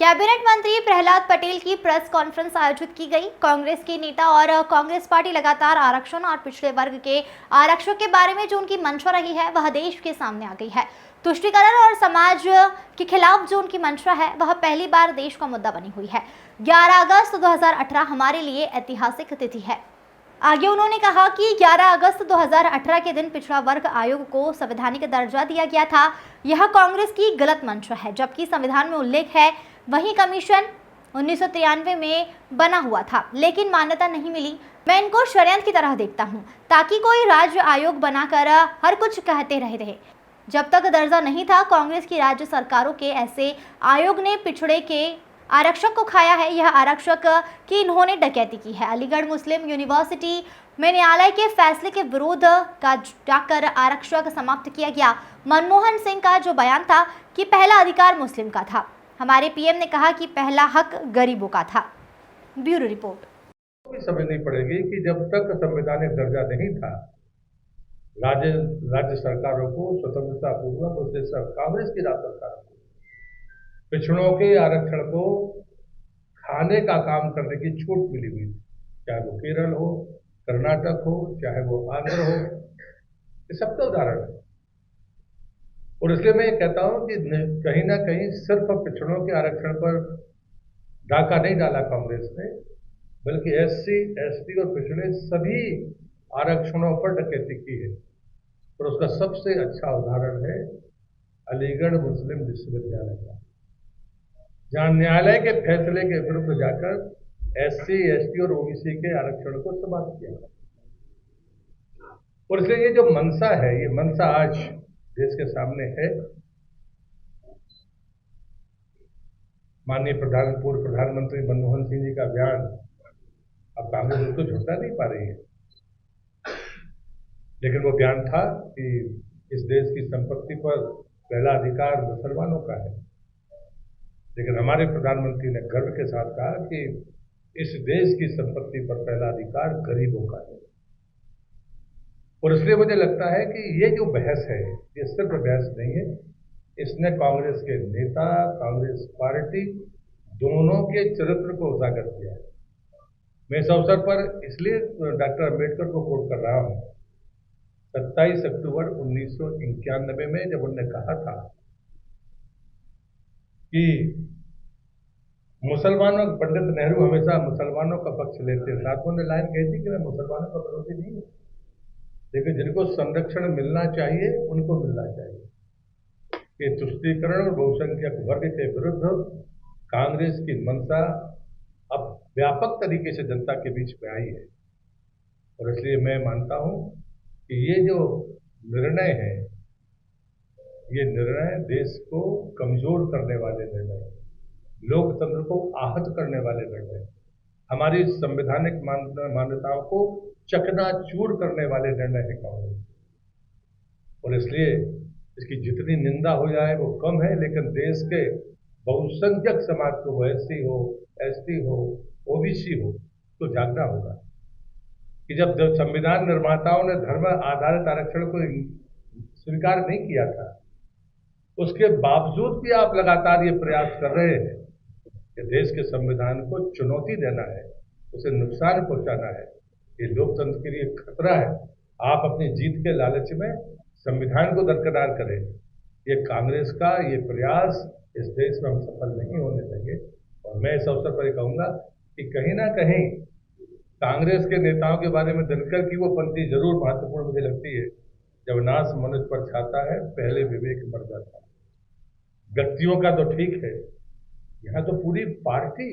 Cabinet मंत्री प्रहलाद पटेल की press conference आयोजित की गई। कांग्रेस के नेता और कांग्रेस पार्टी लगातार आरक्षण और पिछड़े वर्ग के आरक्षण के बारे में जो उनकी मंशा रही है वह देश के सामने आ गई है। तुष्टीकरण और समाज के खिलाफ जो उनकी मंशा है वह पहली बार देश का मुद्दा बनी हुई है। 11 अगस्त 2018 हमारे लिए ऐतिहासिक तिथि है। आगे उन्होंने कहा कि 11 अगस्त 2018 के दिन पिछड़ा वर्ग आयोग को संवैधानिक दर्जा दिया गया था। यह कांग्रेस की गलत मंशा है, जबकि संविधान में उल्लेख है। वही कमीशन 1993 में बना हुआ था, लेकिन मान्यता नहीं मिली। मैं इनको षड्यंत्र की तरह देखता हूं, ताकि कोई राज्य आयोग बनाकर हर कुछ कहते रहे। जब तक दर्जा नहीं था, कांग्रेस की राज्य सरकारों के ऐसे आयोग ने पिछड़े के आरक्षक को खाया है। यह आरक्षक की इन्होंने डकैती की है। अलीगढ़ मुस्लिम यूनिवर्सिटी में न्यायालय के फैसले के विरोध का जाकर आरक्षक समाप्त किया गया। मनमोहन सिंह का जो बयान था कि पहला अधिकार मुस्लिम का था, हमारे पीएम ने कहा कि पहला हक गरीबों का था। Bureau report. समझनी पड़ेगी कि जब तक संवैधानिक दर्जा नहीं था, राज्य सरकारों को स्वतंत्रता पूर्वक उसके कांग्रेस की राज्य सरकारों को पिछड़ों के आरक्षण को खाने का काम करने की छूट मिली हुई, चाहे वो केरल हो, कर्नाटक हो, चाहे वो आंध्र हो। ये सबका उदाहरण है। और इसलिए मैं ये कहता हूं कि कहीं ना कहीं सिर्फ पिछड़ों के आरक्षण पर डाका नहीं डाला कांग्रेस ने, बल्कि एससी, एसटी और पिछड़े सभी आरक्षणों पर डकैती की है। और उसका सबसे अच्छा उदाहरण है अलीगढ़ मुस्लिम विश्वविद्यालय का, जहां न्यायालय के फैसले के विरुद्ध जाकर एससी, एसटी और ओबीसी के आरक्षण को समाप्त किया। और इसलिए ये जो मंशा है, ये मंशा आज देश के सामने है। माननीय पूर्व प्रधानमंत्री मनमोहन सिंह जी का बयान अब कांग्रेस उसको झुठला नहीं पा रही है, लेकिन वो बयान था कि इस देश की संपत्ति पर पहला अधिकार मुसलमानों का है। लेकिन हमारे प्रधानमंत्री ने गर्व के साथ कहा कि इस देश की संपत्ति पर पहला अधिकार गरीबों का है। और इसलिए मुझे लगता है कि ये जो बहस है, ये सिर्फ बहस नहीं है, इसने कांग्रेस के नेता, कांग्रेस पार्टी दोनों के चरित्र को उजागर किया है। मैं इस अवसर पर इसलिए डॉक्टर अम्बेडकर को कोट कर रहा हूं। 27 अक्टूबर 1991 में जब उन्होंने कहा था कि मुसलमानों, पंडित नेहरू हमेशा मुसलमानों का पक्ष लेते, साथ में लाइन कही थी कि मैं मुसलमानों का विरोधी नहीं हूं, लेकिन जिनको संरक्षण मिलना चाहिए उनको मिलना चाहिए। कि तुष्टीकरण और बहुसंख्यक वर्ग के विरुद्ध कांग्रेस की मंशा अब व्यापक तरीके से जनता के बीच में आई है। और इसलिए मैं मानता हूं कि ये जो निर्णय है, ये निर्णय देश को कमजोर करने वाले निर्णय, लोकतंत्र को आहत करने वाले निर्णय, हमारी संवैधानिक मान्यताओं को चकनाचूर करने वाले निर्णय है कांग्रेस। और इसलिए इसकी जितनी निंदा हो जाए वो कम है, लेकिन देश के बहुसंख्यक समाज को, वो एससी हो, एसटी हो, ओबीसी हो, तो जागना होगा कि जब संविधान निर्माताओं ने धर्म आधारित आरक्षण को स्वीकार नहीं किया था, उसके बावजूद भी आप लगातार ये प्रयास कर रहे हैं कि देश के संविधान को चुनौती देना है, उसे नुकसान पहुंचाना है। ये लोकतंत्र के लिए खतरा है। आप अपनी जीत के लालच में संविधान को दरकिनार करें। ये कांग्रेस का ये प्रयास इस देश में हम सफल नहीं होने देंगे। और मैं इस अवसर पर कहूंगा कि कहीं ना कहीं कांग्रेस के नेताओं के बारे में दिनकर की वो पंक्ति जरूर महत्वपूर्ण मुझे लगती है, जब नाश मनुष्य पर छाता है पहले विवेक मर जाता है। व्यक्तियों का तो ठीक है, यहां तो पूरी पार्टी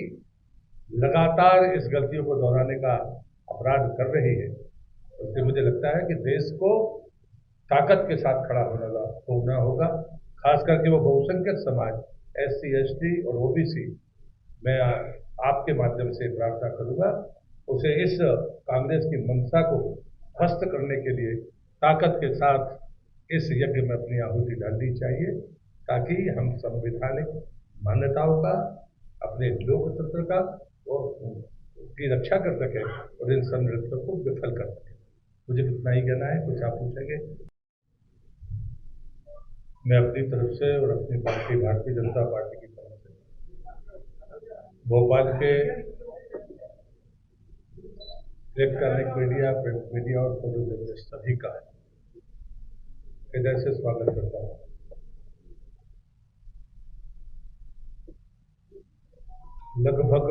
लगातार इस गलतियों को दोहराने का अपराध कर रही है। इसलिए मुझे लगता है कि देश को ताकत के साथ खड़ा होना होगा, खास करके वो बहुसंख्यक समाज, एससी, एसटी और ओबीसी। मैं आपके माध्यम से प्रार्थना करूंगा उसे इस कांग्रेस की मंशा को ध्वस्त करने के लिए ताकत के साथ इस यज्ञ में अपनी आहुति डालनी चाहिए, ताकि हम संवैधानिक मान्यताओं का, अपने लोकतंत्र का की रक्षा कर सकें और इन संरक्षकों को विफल कर सकें। मुझे कितना ही कहना है, कुछ आप पूछेंगे? मैं अपनी तरफ से और अपनी पार्टी भारतीय जनता पार्टी की तरफ से भोपाल के इलेक्ट्रॉनिक मीडिया, प्रिंट मीडिया और फोटो जर्नलिस्ट सभी का हृदय से स्वागत करता हूँ। लगभग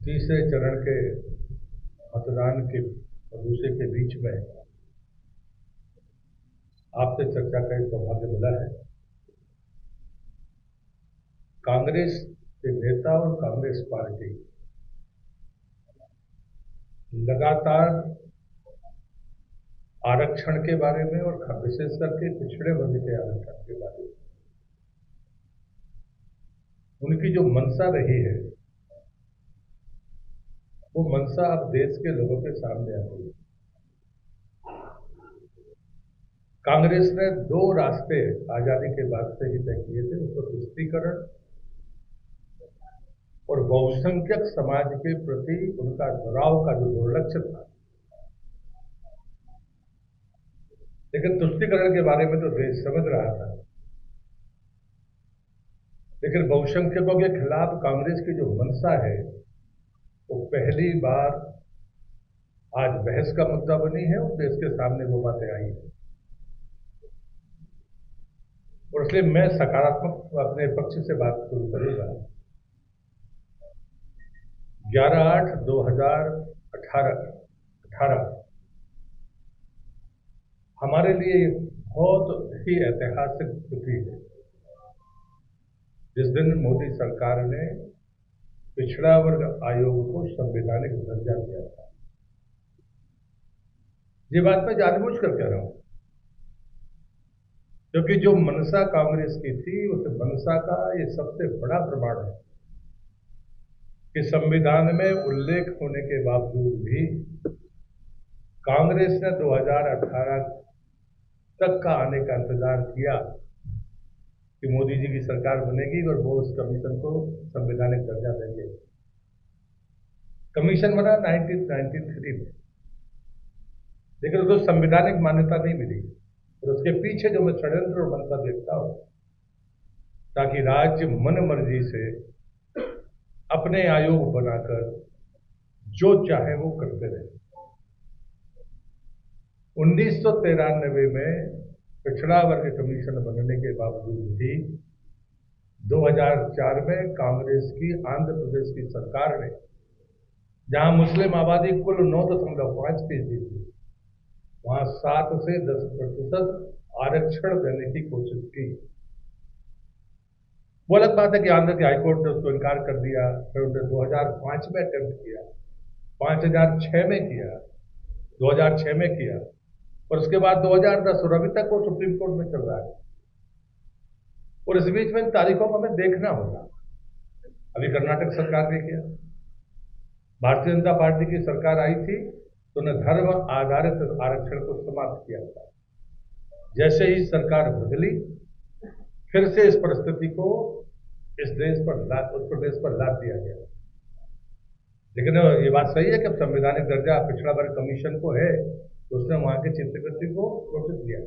तीसरे चरण के मतदान के दूसरे के बीच में आपसे चर्चा का एक सौभाग्य मिला है। कांग्रेस के नेता और कांग्रेस पार्टी लगातार आरक्षण के बारे में और विशेष करके पिछड़े वर्ग के आरक्षण के बारे में उनकी जो मंशा रही है, वो मंशा अब देश के लोगों के सामने आ गई है। कांग्रेस ने दो रास्ते आजादी के बाद से ही तय किए थे, उसको तुष्टीकरण और बहुसंख्यक समाज के प्रति उनका जुड़ाव का जो दुर्लक्ष्य था। लेकिन तुष्टीकरण के बारे में तो देश समझ रहा था, लेकिन बहुसंख्यकों के खिलाफ कांग्रेस की जो मंशा है वो पहली बार आज बहस का मुद्दा बनी है और देश के सामने वो बातें आई है। और इसलिए मैं सकारात्मक अपने पक्ष से बात शुरू करूंगा। 11/8/2018 हमारे लिए बहुत ही ऐतिहासिक तिथि है, जिस दिन मोदी सरकार ने पिछड़ा वर्ग आयोग को संवैधानिक दर्जा दिया था। ये बात मैं जानबूझ कर कह रहा हूं, क्योंकि जो मंशा कांग्रेस की थी, उस मंशा का ये सबसे बड़ा प्रमाण है कि संविधान में उल्लेख होने के बावजूद भी कांग्रेस ने 2018 तक का आने का इंतजार किया कि मोदी जी की सरकार बनेगी और वो उस कमीशन को संवैधानिक दर्जा देंगे। कमीशन बना 1993 में, लेकिन उसको संवैधानिक मान्यता नहीं मिली। और उसके पीछे जो मैं षड्यंत्र और मंशा देखता हूं, ताकि राज्य मन मर्जी से अपने आयोग बनाकर जो चाहे वो करते रहे। 1993 में पिछड़ा वर्ग कमीशन बनने के बावजूद भी 2004 में कांग्रेस की आंध्र प्रदेश की सरकार ने, जहां मुस्लिम आबादी कुल 9.5% थी, वहां 7 से 10% आरक्षण देने की कोशिश की। वो अलग बात है कि आंध्र के हाईकोर्ट ने उसको इनकार कर दिया। फिर उन्होंने 2005 में अटेम्प्ट किया, 2006 में किया, 2006 में किया, और उसके बाद 2010 और अभी तक वो सुप्रीम कोर्ट में चल रहा है। और इस बीच में इन तारीखों को हमें देखना होगा। अभी कर्नाटक सरकार ने किया, भारतीय जनता पार्टी की सरकार आई थी तो उन्हें धर्म आधारित आरक्षण को समाप्त किया था। जैसे ही सरकार बदली, फिर से इस परिस्थिति को उत्तर प्रदेश पर लाद दिया गया। लेकिन ये बात सही है कि अब संवैधानिक दर्जा पिछड़ा वर्ग कमीशन को है, तो उसने वहां के चीफ सेक्रेटरी को नोटिस दिया।